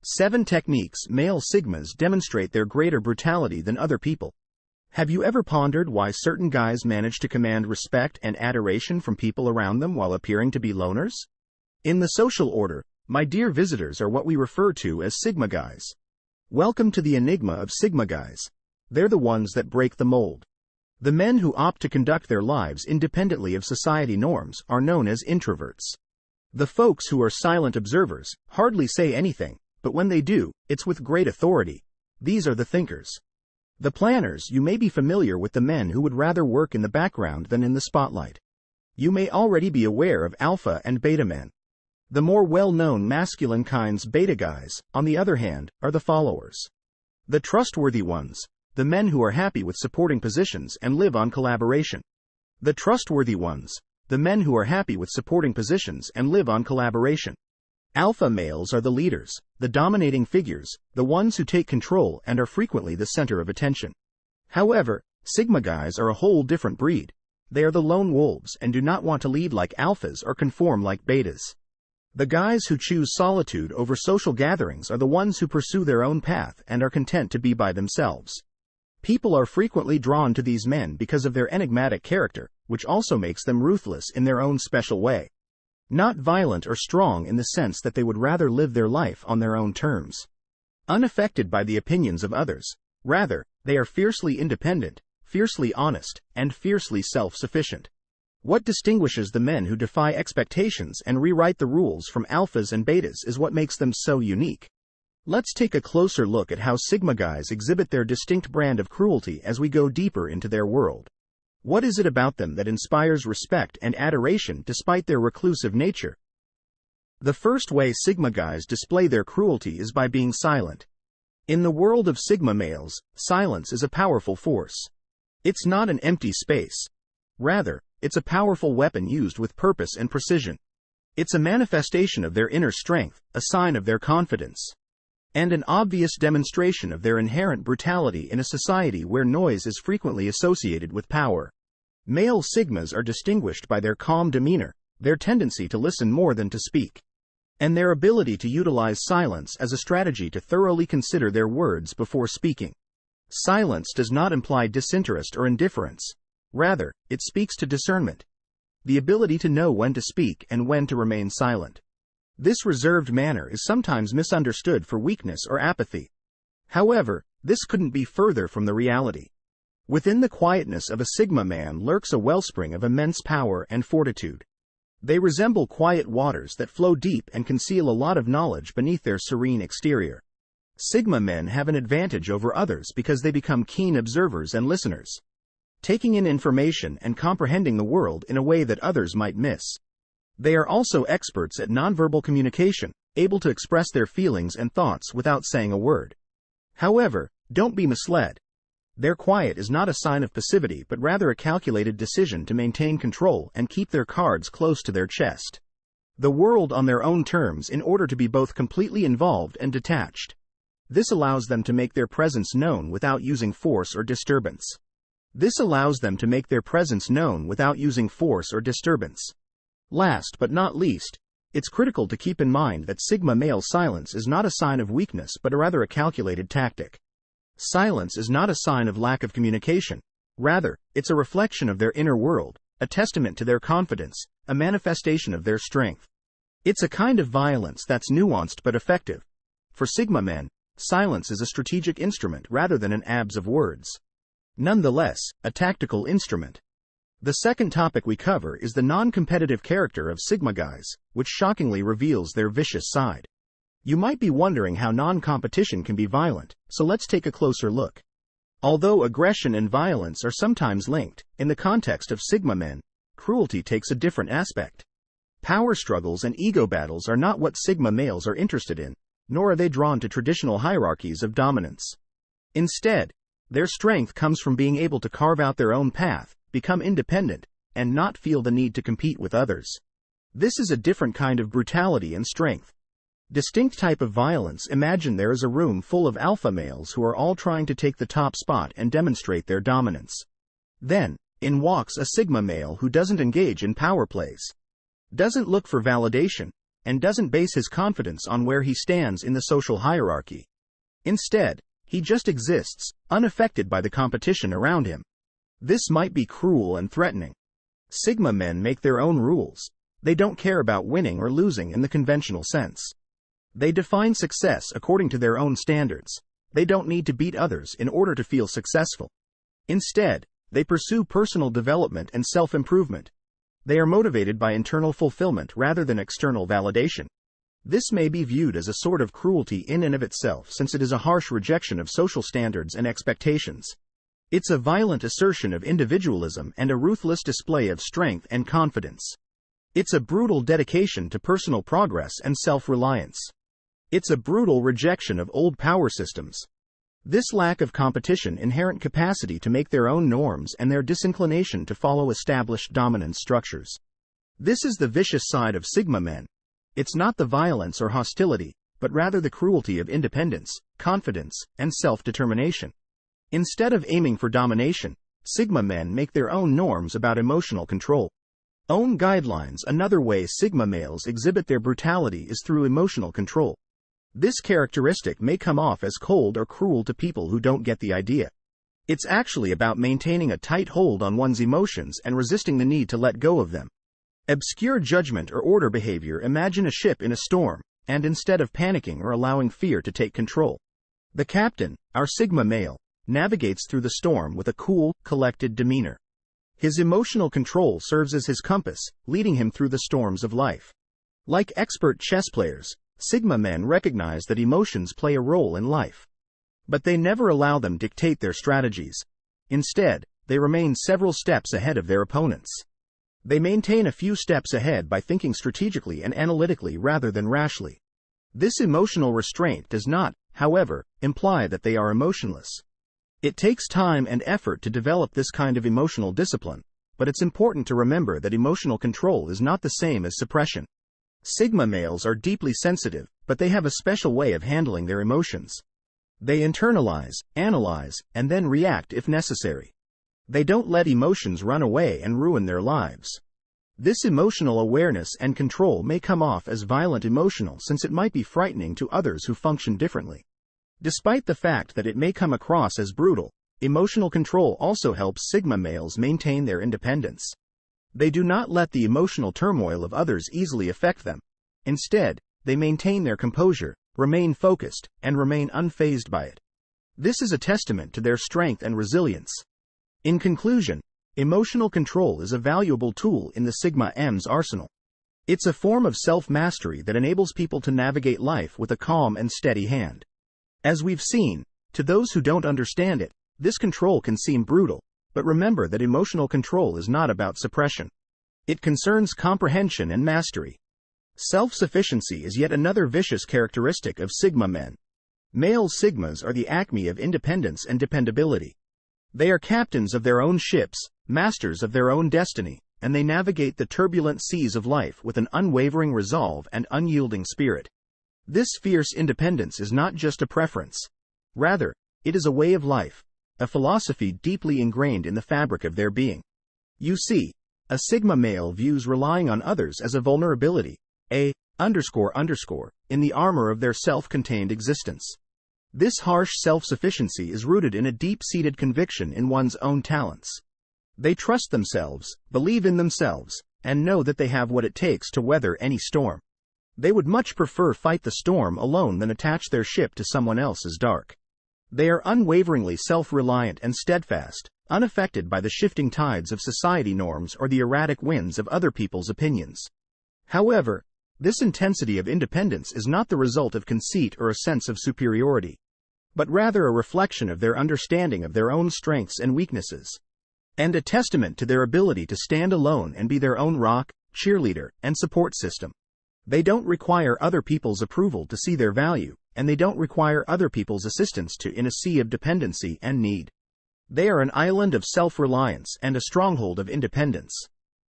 7 techniques male sigmas demonstrate their greater brutality than other people. Have you ever pondered why certain guys manage to command respect and adoration from people around them while appearing to be loners? In the social order, my dear visitors are what we refer to as Sigma guys. Welcome to the enigma of Sigma guys. They're the ones that break the mold. The men who opt to conduct their lives independently of society norms are known as introverts. The folks who are silent observers hardly say anything, but when they do, it's with great authority. These are the thinkers. The planners. You may be familiar with the men who would rather work in the background than in the spotlight. You may already be aware of alpha and beta men. The more well-known masculine kinds, beta guys, on the other hand, are the followers. The trustworthy ones, the men who are happy with supporting positions and live on collaboration. The trustworthy ones, the men who are happy with supporting positions and live on collaboration. Alpha males are the leaders, the dominating figures, the ones who take control and are frequently the center of attention. However, Sigma guys are a whole different breed. They are the lone wolves and do not want to lead like alphas or conform like betas. The guys who choose solitude over social gatherings are the ones who pursue their own path and are content to be by themselves. People are frequently drawn to these men because of their enigmatic character, which also makes them ruthless in their own special way. Not violent or strong in the sense that they would rather live their life on their own terms. Unaffected by the opinions of others. Rather, they are fiercely independent, fiercely honest, and fiercely self-sufficient. What distinguishes the men who defy expectations and rewrite the rules from alphas and betas is what makes them so unique. Let's take a closer look at how Sigma guys exhibit their distinct brand of cruelty as we go deeper into their world. What is it about them that inspires respect and adoration despite their reclusive nature? The first way Sigma guys display their cruelty is by being silent. In the world of Sigma males, silence is a powerful force. It's not an empty space. Rather, it's a powerful weapon used with purpose and precision. It's a manifestation of their inner strength, a sign of their confidence, and an obvious demonstration of their inherent brutality in a society where noise is frequently associated with power. Male Sigmas are distinguished by their calm demeanor, their tendency to listen more than to speak, and their ability to utilize silence as a strategy to thoroughly consider their words before speaking. Silence does not imply disinterest or indifference. Rather, it speaks to discernment, the ability to know when to speak and when to remain silent. This reserved manner is sometimes misunderstood for weakness or apathy. However, this couldn't be further from the reality. Within the quietness of a Sigma man lurks a wellspring of immense power and fortitude. They resemble quiet waters that flow deep and conceal a lot of knowledge beneath their serene exterior. Sigma men have an advantage over others because they become keen observers and listeners, taking in information and comprehending the world in a way that others might miss. They are also experts at nonverbal communication, able to express their feelings and thoughts without saying a word. However, don't be misled. Their quiet is not a sign of passivity but rather a calculated decision to maintain control and keep their cards close to their chest. The world on their own terms in order to be both completely involved and detached. This allows them to make their presence known without using force or disturbance. Last but not least, it's critical to keep in mind that Sigma male silence is not a sign of weakness but rather a calculated tactic. Silence is not a sign of lack of communication. Rather, it's a reflection of their inner world, a testament to their confidence, a manifestation of their strength. It's a kind of violence that's nuanced but effective. For Sigma men, silence is a strategic instrument rather than an abs of words. Nonetheless, a tactical instrument. The second topic we cover is the non-competitive character of Sigma guys, which shockingly reveals their vicious side. You might be wondering how non-competition can be violent, so let's take a closer look. Although aggression and violence are sometimes linked, in the context of Sigma men, cruelty takes a different aspect. Power struggles and ego battles are not what Sigma males are interested in, nor are they drawn to traditional hierarchies of dominance. Instead, their strength comes from being able to carve out their own path, become independent, and not feel the need to compete with others. This is a different kind of brutality and strength. Distinct type of violence. Imagine there is a room full of alpha males who are all trying to take the top spot and demonstrate their dominance. Then, in walks a Sigma male who doesn't engage in power plays, doesn't look for validation, and doesn't base his confidence on where he stands in the social hierarchy. Instead, he just exists, unaffected by the competition around him. This might be cruel and threatening. Sigma men make their own rules. They don't care about winning or losing in the conventional sense. They define success according to their own standards. They don't need to beat others in order to feel successful. Instead, they pursue personal development and self-improvement. They are motivated by internal fulfillment rather than external validation. This may be viewed as a sort of cruelty in and of itself, since it is a harsh rejection of social standards and expectations. It's a violent assertion of individualism and a ruthless display of strength and confidence. It's a brutal dedication to personal progress and self-reliance. It's a brutal rejection of old power systems. This lack of competition, inherent capacity to make their own norms, and their disinclination to follow established dominance structures. This is the vicious side of Sigma men. It's not the violence or hostility, but rather the cruelty of independence, confidence, and self-determination. Instead of aiming for domination, Sigma men make their own norms about emotional control. Own guidelines. Another way Sigma males exhibit their brutality is through emotional control. This characteristic may come off as cold or cruel to people who don't get the idea. It's actually about maintaining a tight hold on one's emotions and resisting the need to let go of them. Obscure judgment or order behavior. Imagine a ship in a storm, and instead of panicking or allowing fear to take control, the captain, our Sigma male, navigates through the storm with a cool, collected demeanor. His emotional control serves as his compass, leading him through the storms of life. Like expert chess players, Sigma men recognize that emotions play a role in life. But they never allow them to dictate their strategies. Instead, they remain several steps ahead of their opponents. They maintain a few steps ahead by thinking strategically and analytically rather than rashly. This emotional restraint does not, however, imply that they are emotionless. It takes time and effort to develop this kind of emotional discipline, but it's important to remember that emotional control is not the same as suppression. Sigma males are deeply sensitive, but they have a special way of handling their emotions. They internalize, analyze, and then react if necessary. They don't let emotions run away and ruin their lives. This emotional awareness and control may come off as violent emotional, since it might be frightening to others who function differently. Despite the fact that it may come across as brutal, emotional control also helps Sigma males maintain their independence. They do not let the emotional turmoil of others easily affect them. Instead, they maintain their composure, remain focused, and remain unfazed by it. This is a testament to their strength and resilience. In conclusion, emotional control is a valuable tool in the Sigma M's arsenal. It's a form of self-mastery that enables people to navigate life with a calm and steady hand. As we've seen, to those who don't understand it, this control can seem brutal, but remember that emotional control is not about suppression. It concerns comprehension and mastery. Self-sufficiency is yet another vicious characteristic of Sigma men. Male Sigmas are the acme of independence and dependability. They are captains of their own ships, masters of their own destiny, and they navigate the turbulent seas of life with an unwavering resolve and unyielding spirit. This fierce independence is not just a preference. Rather, it is a way of life, a philosophy deeply ingrained in the fabric of their being. You see, a Sigma male views relying on others as a vulnerability, in the armor of their self-contained existence. This harsh self-sufficiency is rooted in a deep-seated conviction in one's own talents. They trust themselves, believe in themselves, and know that they have what it takes to weather any storm. They would much prefer fight the storm alone than attach their ship to someone else's dark. They are unwaveringly self-reliant and steadfast, unaffected by the shifting tides of society norms or the erratic winds of other people's opinions. However, this intensity of independence is not the result of conceit or a sense of superiority, but rather a reflection of their understanding of their own strengths and weaknesses, and a testament to their ability to stand alone and be their own rock, cheerleader, and support system. They don't require other people's approval to see their value, and they don't require other people's assistance in a sea of dependency and need. They are an island of self-reliance and a stronghold of independence.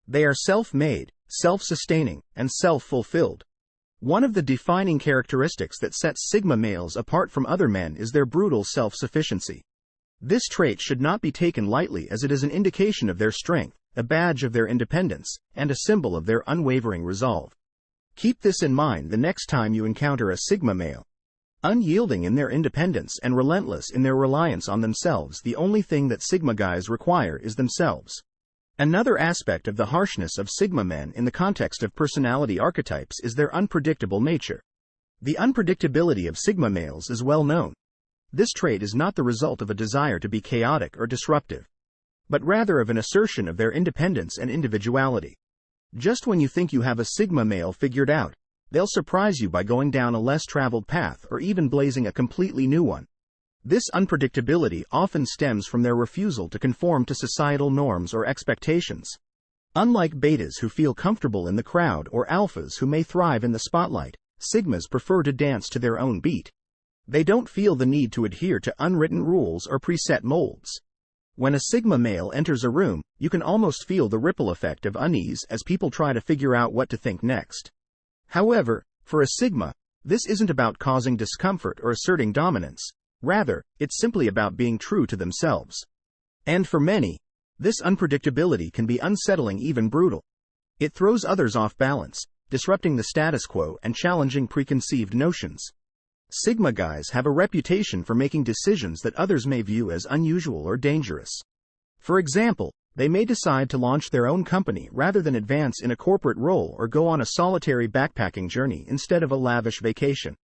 They are self-made, self-sustaining, and self-fulfilled. One of the defining characteristics that sets Sigma males apart from other men is their brutal self-sufficiency. This trait should not be taken lightly, as it is an indication of their strength, a badge of their independence, and a symbol of their unwavering resolve. Keep this in mind the next time you encounter a Sigma male. Unyielding in their independence and relentless in their reliance on themselves, the only thing that Sigma guys require is themselves. Another aspect of the harshness of Sigma men in the context of personality archetypes is their unpredictable nature. The unpredictability of Sigma males is well known. This trait is not the result of a desire to be chaotic or disruptive, but rather of an assertion of their independence and individuality. Just when you think you have a Sigma male figured out, they'll surprise you by going down a less traveled path or even blazing a completely new one. This unpredictability often stems from their refusal to conform to societal norms or expectations. Unlike betas who feel comfortable in the crowd or alphas who may thrive in the spotlight, Sigmas prefer to dance to their own beat. They don't feel the need to adhere to unwritten rules or preset molds. When a Sigma male enters a room, you can almost feel the ripple effect of unease as people try to figure out what to think next. However, for a Sigma, this isn't about causing discomfort or asserting dominance. Rather, it's simply about being true to themselves. And for many, this unpredictability can be unsettling, even brutal. It throws others off balance, disrupting the status quo and challenging preconceived notions. Sigma guys have a reputation for making decisions that others may view as unusual or dangerous. For example, they may decide to launch their own company rather than advance in a corporate role or go on a solitary backpacking journey instead of a lavish vacation.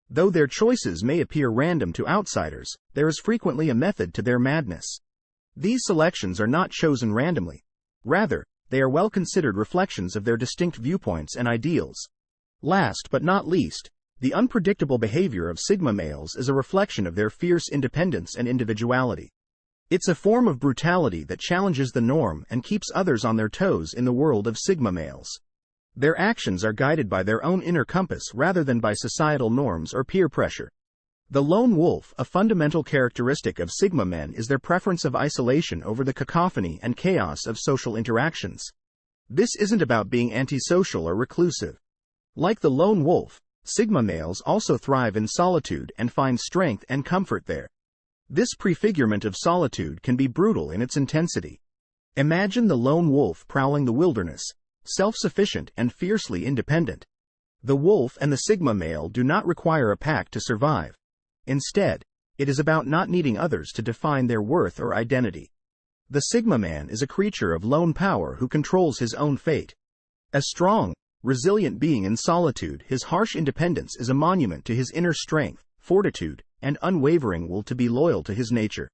Though their choices may appear random to outsiders, there is frequently a method to their madness. These selections are not chosen randomly. Rather, they are well-considered reflections of their distinct viewpoints and ideals. Last but not least, the unpredictable behavior of Sigma males is a reflection of their fierce independence and individuality. It's a form of brutality that challenges the norm and keeps others on their toes in the world of Sigma males. Their actions are guided by their own inner compass rather than by societal norms or peer pressure. The lone wolf, a fundamental characteristic of Sigma men, is their preference of isolation over the cacophony and chaos of social interactions. This isn't about being antisocial or reclusive. Like the lone wolf, Sigma males also thrive in solitude and find strength and comfort there. This prefigurement of solitude can be brutal in its intensity. Imagine the lone wolf prowling the wilderness, self-sufficient and fiercely independent. The wolf and the Sigma male do not require a pack to survive. Instead, it is about not needing others to define their worth or identity. The Sigma man is a creature of lone power who controls his own fate. A strong, resilient being in solitude, his harsh independence is a monument to his inner strength, fortitude, and unwavering will to be loyal to his nature.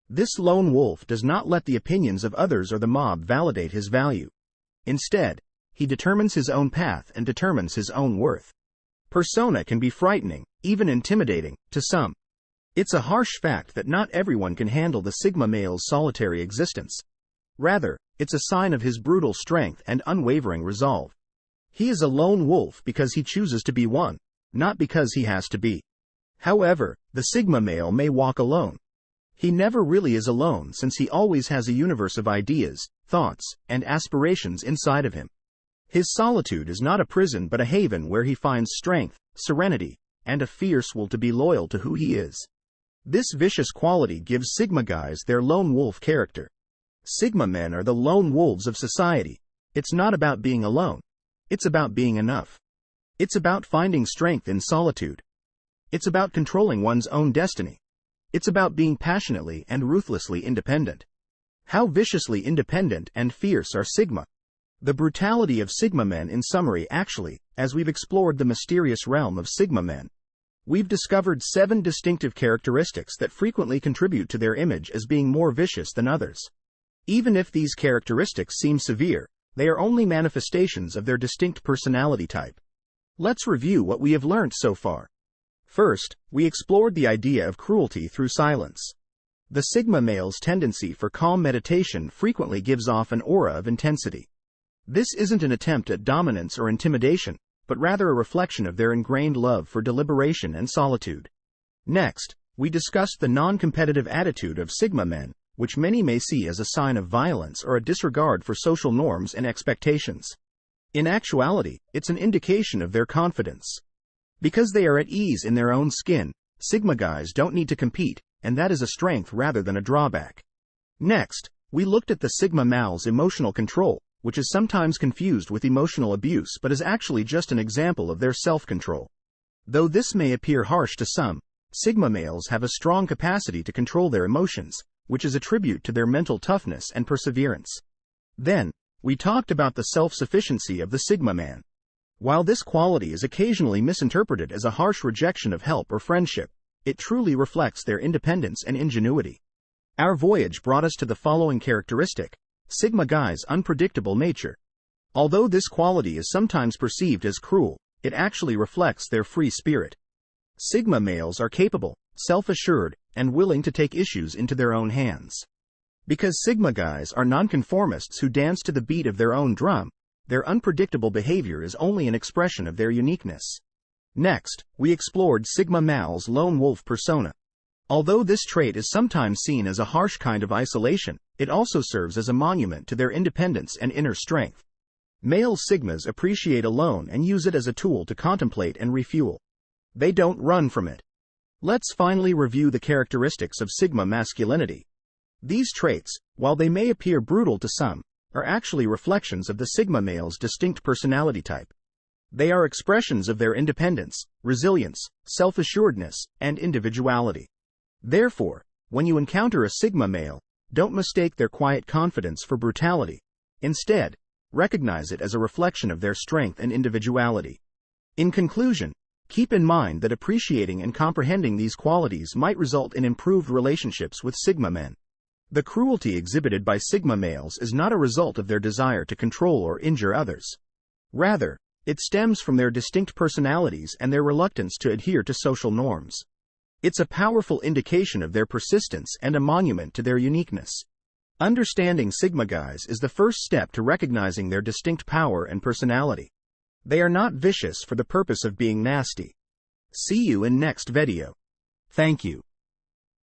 This lone wolf does not let the opinions of others or the mob validate his value. Instead, he determines his own path and determines his own worth. Persona can be frightening, even intimidating, to some. It's a harsh fact that not everyone can handle the Sigma male's solitary existence. Rather, it's a sign of his brutal strength and unwavering resolve. He is a lone wolf because he chooses to be one, not because he has to be. However, the Sigma male may walk alone. He never really is alone, since he always has a universe of ideas, thoughts, and aspirations inside of him. His solitude is not a prison but a haven where he finds strength, serenity, and a fierce will to be loyal to who he is. This vicious quality gives Sigma guys their lone wolf character. Sigma men are the lone wolves of society. It's not about being alone. It's about being enough. It's about finding strength in solitude. It's about controlling one's own destiny. It's about being passionately and ruthlessly independent. How viciously independent and fierce are Sigma? The brutality of Sigma men in summary. Actually, as we've explored the mysterious realm of Sigma men, we've discovered 7 distinctive characteristics that frequently contribute to their image as being more vicious than others. Even if these characteristics seem severe, they are only manifestations of their distinct personality type. Let's review what we have learned so far. First, we explored the idea of cruelty through silence. The Sigma male's tendency for calm meditation frequently gives off an aura of intensity. This isn't an attempt at dominance or intimidation, but rather a reflection of their ingrained love for deliberation and solitude. Next, we discussed the non-competitive attitude of Sigma men, which many may see as a sign of violence or a disregard for social norms and expectations. In actuality, it's an indication of their confidence. Because they are at ease in their own skin, Sigma guys don't need to compete, and that is a strength rather than a drawback. Next, we looked at the Sigma male's emotional control, which is sometimes confused with emotional abuse but is actually just an example of their self-control. Though this may appear harsh to some, Sigma males have a strong capacity to control their emotions, which is a tribute to their mental toughness and perseverance. Then, we talked about the self-sufficiency of the Sigma man. While this quality is occasionally misinterpreted as a harsh rejection of help or friendship, it truly reflects their independence and ingenuity. Our voyage brought us to the following characteristic: Sigma guy's unpredictable nature. Although this quality is sometimes perceived as cruel, it actually reflects their free spirit. Sigma males are capable, self-assured, and willing to take issues into their own hands. Because Sigma guys are nonconformists who dance to the beat of their own drum, their unpredictable behavior is only an expression of their uniqueness. Next, we explored Sigma male's lone wolf persona. Although this trait is sometimes seen as a harsh kind of isolation, it also serves as a monument to their independence and inner strength. Male Sigmas appreciate alone and use it as a tool to contemplate and refuel. They don't run from it. Let's finally review the characteristics of Sigma masculinity. These traits, while they may appear brutal to some, are actually reflections of the Sigma male's distinct personality type. They are expressions of their independence, resilience, self-assuredness, and individuality. Therefore, when you encounter a Sigma male, don't mistake their quiet confidence for brutality. Instead, recognize it as a reflection of their strength and individuality. In conclusion, keep in mind that appreciating and comprehending these qualities might result in improved relationships with Sigma men. The cruelty exhibited by Sigma males is not a result of their desire to control or injure others. Rather, it stems from their distinct personalities and their reluctance to adhere to social norms. It's a powerful indication of their persistence and a monument to their uniqueness. Understanding Sigma guys is the first step to recognizing their distinct power and personality. They are not vicious for the purpose of being nasty. See you in next video. Thank you.